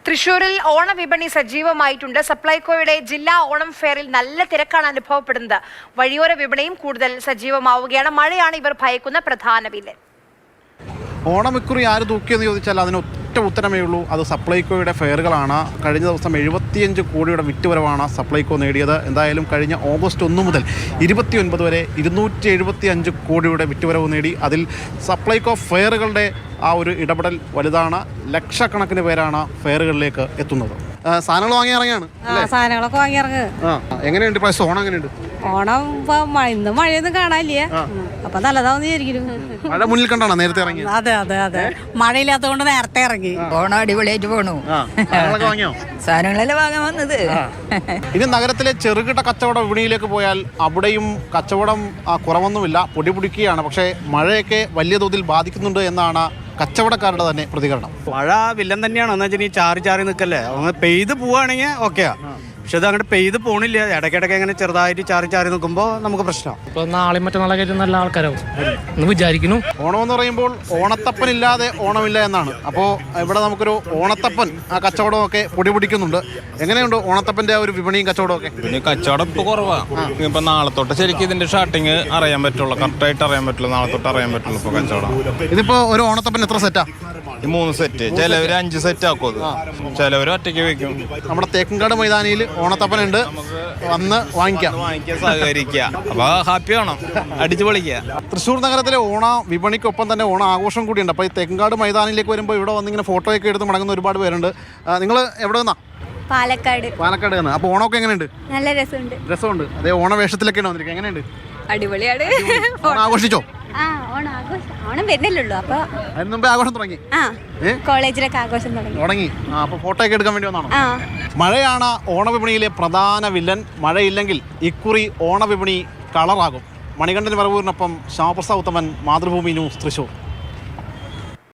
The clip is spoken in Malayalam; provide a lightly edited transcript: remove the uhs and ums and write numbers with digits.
തൃശൂരിൽ ഓണവിപണി സജീവമായിട്ടുണ്ട്. സപ്ലൈകോയുടെ ജില്ലാ ഓണം ഫെയറിൽ നല്ല തിരക്കാണ് അനുഭവപ്പെടുന്നത്. വഴിയോര വിപണിയും കൂടുതൽ സജീവമാവുകയാണ്. മഴയാണ് ഇവർ ഭയക്കുന്ന പ്രധാന വില്ലൻ. ഓണമിക്കുറി ആര് തൂക്കിയെന്ന് ചോദിച്ചാൽ അതിന് ഒറ്റ ഉത്തരമേ ഉള്ളൂ. അത് സപ്ലൈകോയുടെ ഫെയറുകളാണ്. കഴിഞ്ഞ ദിവസം 75 കോടിയുടെ വിറ്റുവരവാണ് സപ്ലൈകോ നേടിയത്. എന്തായാലും കഴിഞ്ഞ ഓഗസ്റ്റ് 1 മുതൽ 29 വരെ 275 കോടിയുടെ വിറ്റുവരവ് നേടി. അതിൽ സപ്ലൈകോ ഫെയറുകളുടെ ആ ഒരു ഇടപെടൽ വലുതാണ്. ലക്ഷക്കണക്കിന് പേരാണ് ഫെയറുകളിലേക്ക് എത്തുന്നത്. സാധനങ്ങൾ വാങ്ങി ഇറങ്ങിയാണ്. സാധനങ്ങളൊക്കെ വാങ്ങി ഇറങ്ങുക. എങ്ങനെയുണ്ട് പ്രാവശ്യം ഓണം? എങ്ങനെയുണ്ട് ഓണം? ഇപ്പൊ ഇന്ന് മഴയൊന്നും കാണാനില്ല. അപ്പൊ നല്ലതാന്ന് വിചാരിക്കുന്നു. മഴ മുന്നിൽ കണ്ടാണോ നേരത്തെ ഇറങ്ങി? അതെ അതെ അതെ, മഴയില്ലാത്തതുകൊണ്ട് നേരത്തെ ഇറങ്ങി. ഓണം അടിപൊളിയായിട്ട് പോണു. വാങ്ങിയോ? സാധനങ്ങളെല്ലാം വാങ്ങാൻ വന്നത്. ഇനി നഗരത്തിലെ ചെറുകിട കച്ചവട വിപണിയിലേക്ക് പോയാൽ അവിടെയും കച്ചവടം കുറവൊന്നുമില്ല, പൊടി പിടിക്കുകയാണ്. പക്ഷേ മഴയൊക്കെ വലിയ തോതിൽ ബാധിക്കുന്നുണ്ട് എന്നാണ് കച്ചവടക്കാരുടെ തന്നെ പ്രതികരണം. മഴ വില്ലൻ തന്നെയാണ്. എന്ന് വെച്ചാൽ ഈ ചാറി ചാറി നിൽക്കല്ലേ, ഒന്ന് പെയ്ത് പോവുകയാണെങ്കിൽ ഓക്കെയാ. പക്ഷെ അത് അങ്ങോട്ട് പെയ്ത് പോണില്ല. ഇടയ്ക്കിടയ്ക്ക് ഇങ്ങനെ ചെറുതായിട്ട് ചാറി ചാറി നിൽക്കുമ്പോൾ നമുക്ക് പ്രശ്നം. ഇപ്പൊ നാളെ മറ്റന്നാളൊക്കെ നല്ല ആൾക്കാരാവും എന്ന് വിചാരിക്കുന്നു. ഓണം എന്ന് പറയുമ്പോൾ ഓണത്തപ്പനില്ലാതെ ഓണമില്ല എന്നാണ്. അപ്പോൾ ഇവിടെ നമുക്കൊരു ഓണത്തപ്പൻ ആ കച്ചവടമൊക്കെ പൊടി പിടിക്കുന്നുണ്ട്. എങ്ങനെയുണ്ട് ഓണത്തപ്പന്റെ ആ ഒരു വിപണിയും കച്ചവടമൊക്കെ? പിന്നെ കച്ചവടം ഇപ്പോൾ കുറവാണ്. ഇപ്പൊ നാളെ തൊട്ട് ശരിക്കും ഇതിന്റെ ഷാർട്ടിങ് അറിയാൻ പറ്റുള്ളൂ, കറക്റ്റായിട്ട് അറിയാൻ പറ്റുള്ളൂ. നാളെ തൊട്ട് അറിയാൻ പറ്റുള്ളൂ ഇപ്പോൾ കച്ചവടം. ഇതിപ്പോ ഒരു ഓണത്തപ്പൻ എത്ര സെറ്റാ? ഈ 3 സെറ്റ്, ചിലവര് 5 സെറ്റ് ആക്കും. അത് ചിലവര് ഒറ്റയ്ക്ക് വെക്കും. നമ്മുടെ തേക്കങ്കാട് മൈതാനിയിൽ ഓണത്തപ്പനുണ്ട്, വന്ന് വാങ്ങിക്കാൻ സഹകരിക്കുക. അപ്പൊ ഹാപ്പി വേണം, അടിച്ചു പൊളിക്കുക. തൃശ്ശൂർ നഗരത്തിലെ ഓണ വിപണിക്കൊപ്പം തന്നെ ഓണ ആഘോഷം കൂടിയുണ്ട്. അപ്പോൾ ഈ തേക്കങ്കാട് മൈതാനിലേക്ക് വരുമ്പോൾ ഇവിടെ വന്നിങ്ങനെ ഫോട്ടോയൊക്കെ എടുത്ത് മടങ്ങുന്ന ഒരുപാട് പേരുണ്ട്. നിങ്ങൾ എവിടെ നിന്നാ? പാലക്കാട്. പാലക്കാട് നിന്ന്. അപ്പോൾ ഓണമൊക്കെ എങ്ങനെയുണ്ട്? നല്ല രസമുണ്ട്. അതേ ഓണവേഷത്തിലൊക്കെയാണ് വന്നിരിക്കുന്നത്. എങ്ങനെയുണ്ട്? അടിപൊളിയാണ്. ഓണം ആഘോഷിച്ചോ? ഓണം വരുന്നില്ലല്ലോ. അപ്പൊ അതിന് മുമ്പേ ആഘോഷം തുടങ്ങി? കോളേജിലൊക്കെ ആഘോഷം തുടങ്ങി. അപ്പോൾ ഫോട്ടോ ഒക്കെ എടുക്കാൻ വേണ്ടി വന്നാണോ? മഴയാണ് ഓണവിപണിയിലെ പ്രധാന വില്ലൻ. മഴയില്ലെങ്കിൽ ഇക്കുറി ഓണവിപണി കളറാകും. മണികണ്ഠൻ വരവൂരിനൊപ്പം ശ്യാമപ്രസാദ് ഉത്തമൻ, മാതൃഭൂമി ന്യൂസ്, തൃശ്ശൂർ.